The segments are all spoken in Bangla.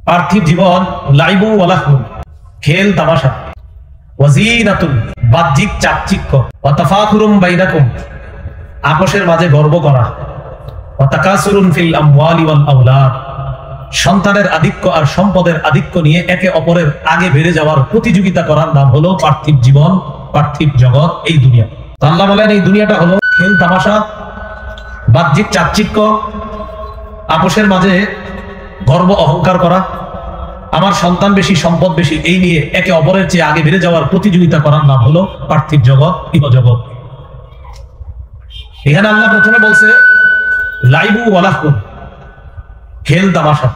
পার্থিব জীবন লাইবু ওয়া লাহু, খেল তামাশা, ওয়াজিনাতুন বাহ্যিক চাকচিক্য, ওয়া তাফাখুরুম বাইনাকুম আপোষের মাঝে গর্ব করা, ওয়া তাকাসুরুন ফিল আমওয়ালি ওয়াল আওলাদ সন্তানের আধিক্য আর সম্পদের আধিক্য নিয়ে একে অপরের আগে বেড়ে যাওয়ার প্রতিযোগিতা করার নাম হলো পার্থিব জীবন, পার্থিব জগৎ, এই দুনিয়া। তো আল্লাহ বলেন এই দুনিয়াটা হলো খেল তামাশা, বাহ্যিক চাকচিক্য, আপোষের মাঝে গর্ব অহংকার করা, আমার সন্তান বেশি সম্পদ বেশি, এই নিয়ে একে অপরের চেয়ে আগে বেড়ে যাওয়ার প্রতিযোগিতা করার নাম হলো পার্থিব জগৎ, ইহজগৎ। এখানে আল্লাহ প্রথমে বলছে লাইবু ওয়া লাহু, খেল তামাশা।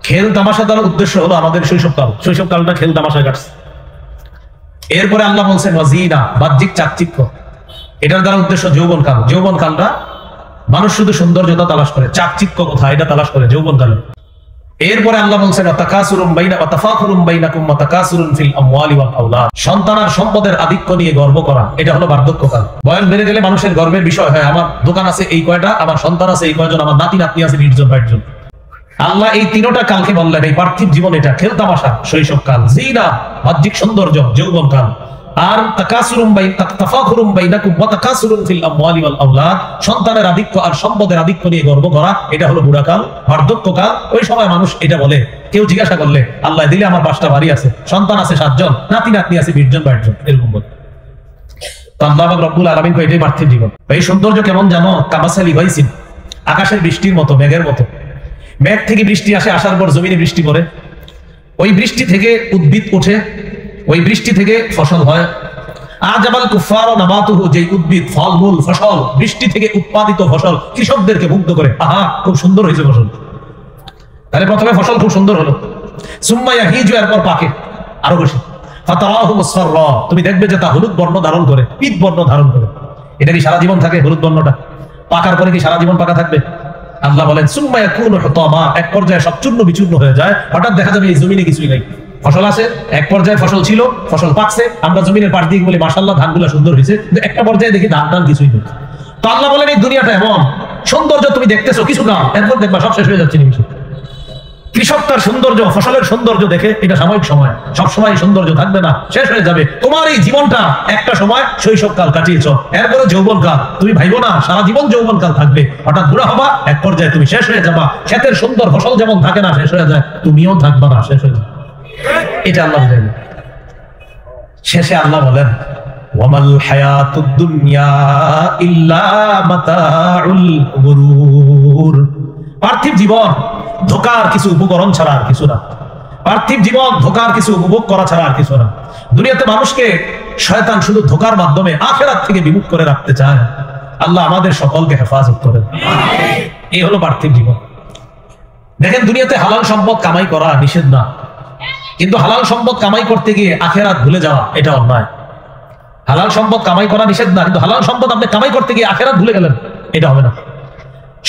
খেল তামাশা দ্বারা উদ্দেশ্য হলো আমাদের শৈশবকাল, শৈশবকালটা খেল তামাশায় কাটছে। এরপরে আল্লাহ বলছেন ওয়াজিনা, বাহ্যিক চাকচিক্য, এটার দ্বারা উদ্দেশ্য যৌবনকাল। যৌবনকালটা মানুষ শুধু সৌন্দর্যতা তালাশ করে, চাকচিক্য কোথায় এটা তালাশ করে যৌবনকালে। এরপরে আল্লাহ বলছেন তাকাসুরুম বাইনা ওয়া তাফাখুরুম বাইনাকুম ওয়া তাকাসুরুন ফিল আমওয়ালি ওয়াল আওলাদ সন্তান আর সম্পদের আধিক্য নিয়ে গর্ব করা, এটা হলো বার্ধক্যকাল। বয়স বেড়ে গেলে মানুষের গর্বের বিষয় হয়, আমার দোকান আছে এই কয়টা, আমার সন্তান আছে এই কয়জন, আমার নাতি নাতনি আছে 20 জন 22 জন। আল্লাহ এই তিনটা কালকে বললেন এই পার্থিব জীবন এটা খেল তামাশা শৈশবকাল, জিনা বাহ্যিক সৌন্দর্য যৌবনকাল, আর তাকাসুরুম তাফাখুরুম বাইনাকুম ওয়া তাকাসুরুন ফিল আমওয়ালি ওয়াল আওলাদ সন্তানের আধিক্য আর সম্পদের আধিক্য নিয়ে গর্ব করা, এটা হলো বুড়াকাল, বার্ধক্যকাল। ওই সময় মানুষ এটা বলে, কেউ জিজ্ঞাসা করলে আল্লাহ দিলে আমার 5টা বাড়ি আছে, সন্তান আছে 7 জন, নাতি নাতনি আছে 20 জন 22 জন, এরকম বলে। তো আল্লাহ পাক রব্বুল আলামিন কয় এটাই পার্থিব জীবন। এই সৌন্দর্য কেমন জানো? কামাসালি গায়সিন, আকাশের বৃষ্টির মতো, মেঘের মতো। মেঘ থেকে বৃষ্টি আসে, আসার পর জমিনে বৃষ্টি পড়ে, ওই বৃষ্টি থেকে উদ্ভিদ ওঠে, ওই বৃষ্টি থেকে ফসল হয়। আজাবাল কুফার নাবাতুহু, যে উদ্ভিদ ফলমূল ফসল বৃষ্টি থেকে উৎপাদিত ফসল কৃষকদেরকে মুগ্ধ করে, আহা খুব সুন্দর হয়েছে ফসল। তাহলে প্রথমে ফসল খুব সুন্দর হলো, সুম্মা ইয়াহিজু, এরপর পাকে আরো বেশি, ফাতারাহু মুসফাররা, তুমি দেখবে যে তা হলুদ বর্ণ ধারণ করে, পিত বর্ণ ধারণ করে। এটা কি সারা জীবন থাকে হলুদ বর্ণটা? পাকার পরে কি সারা জীবন পাকা থাকবে? আল্লাহ বলেন সুম্মা ইয়াকুনু হুতামা, এক পর্যায়ে সব চূর্ণ বিচূর্ণ হয়ে যায়, হঠাৎ দেখা যাবে এই জমিনে কিছুই নাই, ফসল আছে। এক পর্যায়ে ফসল ছিল, ফসল পাকছে, আমরা জমিনের পাশ দিয়ে বলি মাশাআল্লাহ ধানগুলো সুন্দর হয়েছে, কিন্তু একটা পর্যায়ে দেখি ধান টান কিছুই নেই। তো আল্লাহ বলেন এই দুনিয়াটা এমন সৌন্দর্য তুমি দেখতেছো কিছু না, এরপর দেখবা সব শেষ হয়ে যাচ্ছে নিমিষে। কৃষক তার সৌন্দর্য, ফসলের সৌন্দর্য দেখে, এটা সাময়িক সময়, সব সময় সৌন্দর্য থাকবে না, শেষ হয়ে যাবে। তোমার এই জীবনটা একটা সময় শৈশবকাল কাটিয়েছো, এরপরে যৌবনকাল, তুমি ভাইবো না সারা জীবন যৌবনকাল থাকবে, হঠাৎ বুড়া হবা, এক পর্যায়ে তুমি শেষ হয়ে যাবা। ক্ষেতের সুন্দর ফসল যেমন থাকে না, শেষ হয়ে যায়, তুমিও থাকবা না, শেষ হয়ে যাবে। এটা আল্লাহ বলেন। শেষে আল্লাহ বলেন ওয়ামাল হায়াতুদ দুনিয়া ইল্লা মাতাউল গুরুর, পার্থিব জীবন ধোঁকার কিছু উপকরণ ছাড়া আর কিছু না। পার্থিব জীবন ধোঁকার কিছু উপভোগ করা ছাড়া আর কিছু না। দুনিয়াতে মানুষকে শয়তান শুধু ধোঁকার মাধ্যমে আখিরাত থেকে বিমুখ করে রাখতে চায়। আল্লাহ আমাদের সকলকে হেফাজত করেন। এই হলো পার্থিব জীবন। দেখেন দুনিয়াতে হালাল সম্পদ কামাই করা নিষেধ না, কিন্তু হালাল সম্পদ কামাই করতে গিয়ে আখিরাত ভুলে যাওয়া এটা অন্যায়। হালাল সম্পদ কামাই করা নিষেধ না, কিন্তু হালাল সম্পদ আপনি কামাই করতে গিয়ে আখিরাত ভুলে গেলেন, এটা হবে না।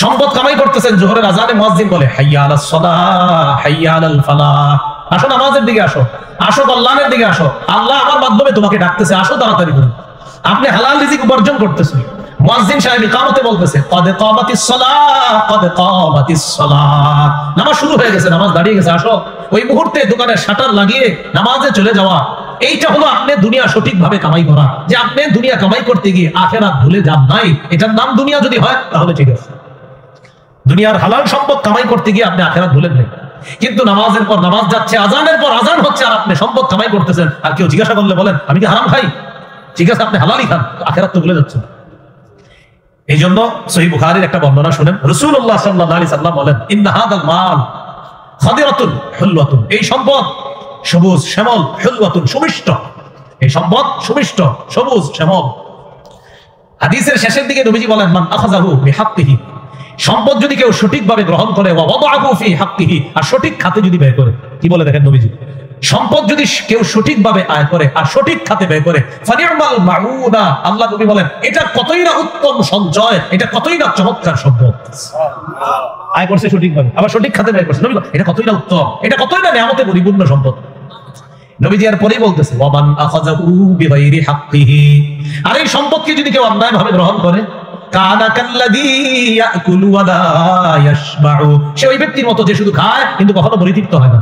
সম্পদ কামাই করতেছেন, জোহরের আজানে মুয়াজ্জিন বলে হাইয়া আলাস সালাহ হাইয়া আলাল ফালাহ, আসো নামাজের দিকে আসো, আসো কল্যাণের দিকে আসো, আল্লাহ আমার মাধ্যমে তোমাকে ডাকতেছে, আসো তাড়াতাড়ি করে। আপনি হালাল রিজিক উপার্জন করতেছেন, মুয়াজ্জিন সাহেব ইকামতে বলতেছে কদ কামাতিস সালাহ কদ কামাতিস সালাহ, নামাজ শুরু হয়ে গেছে, নামাজ দাঁড়িয়ে গেছে, আসো। ওই মুহূর্তে দোকানের শাটার লাগিয়ে নামাজে চলে যাওয়া, এইটা হলো আপনি দুনিয়া সঠিকভাবে কামাই করা। যে আপনি দুনিয়া কামাই করতে গিয়ে আখিরাত ভুলে যান নাই, এটার নাম দুনিয়া যদি হয় তাহলে ঠিক আছে। দুনিয়ার হালাল সম্পদ কামাই করতে গিয়ে আপনি আখিরাত ভুলেন নাই, কিন্তু নামাজের পর নামাজ যাচ্ছে, আজানের পর আজান হচ্ছে, আর আপনি সম্পদ কামাই করতেছেন। আর কেউ জিজ্ঞাসা করলে বলেন আমি কি হারাম খাই? ঠিক আছে, আপনি হালালই খান, আখিরাত তো ভুলে যাচ্ছেন। এই জন্য সহিহ বুখারীর একটা বর্ণনা শুনেন, রাসূলুল্লাহ সাল্লাল্লাহু আলাইহি সাল্লাম বলেন ইন্না হাদাল মাল খাদিরাতুন হুলওয়াতুন, এই সম্পদ সবুজ শ্যামল, হুলওয়াতুন সুমিষ্ট, এই সম্পদ সুমিষ্ট সবুজ শ্যামল। হাদিসের শেষের দিকে নবীজি বলেন মান আখাযাহু বিহাক্কিহি, সম্পদ যদি কেউ সঠিকভাবে গ্রহণ করে, ওয়া ওয়াদাআহু ফি হাক্কিহি, আর সঠিক খাতে যদি ব্যয় করে, কি বলে দেখেন নবীজি, সম্পদ যদি কেউ সঠিকভাবে আয় করে আর সঠিক খাতে ব্যয় করে, ফানি'মাল মাউনা, আল্লাহ নবী বলেন এটা কতই না উত্তম সঞ্চয়, এটা কতই না চমৎকার সম্পদ। আয় করছে সঠিকভাবে, আবার সঠিক খাতে ব্যয় করছে, নবী এটা কতই না উত্তম, এটা কতই না নিয়ামতে পরিপূর্ণ সম্পদ। নবীজি আর পরেই বলতেছে ওয়ামান আখাযাহু বিগাইরি হাক্কিহি, আর এই সম্পদকে যদি কেউ অন্যায়ভাবে গ্রহণ করে, কানা কাল্লাযী ইয়াকুলু ওয়া লা ইয়াশবাউ, সে ওই ব্যক্তির মতো যে শুধু খায় কিন্তু কখনো পরিতৃপ্ত হয় না।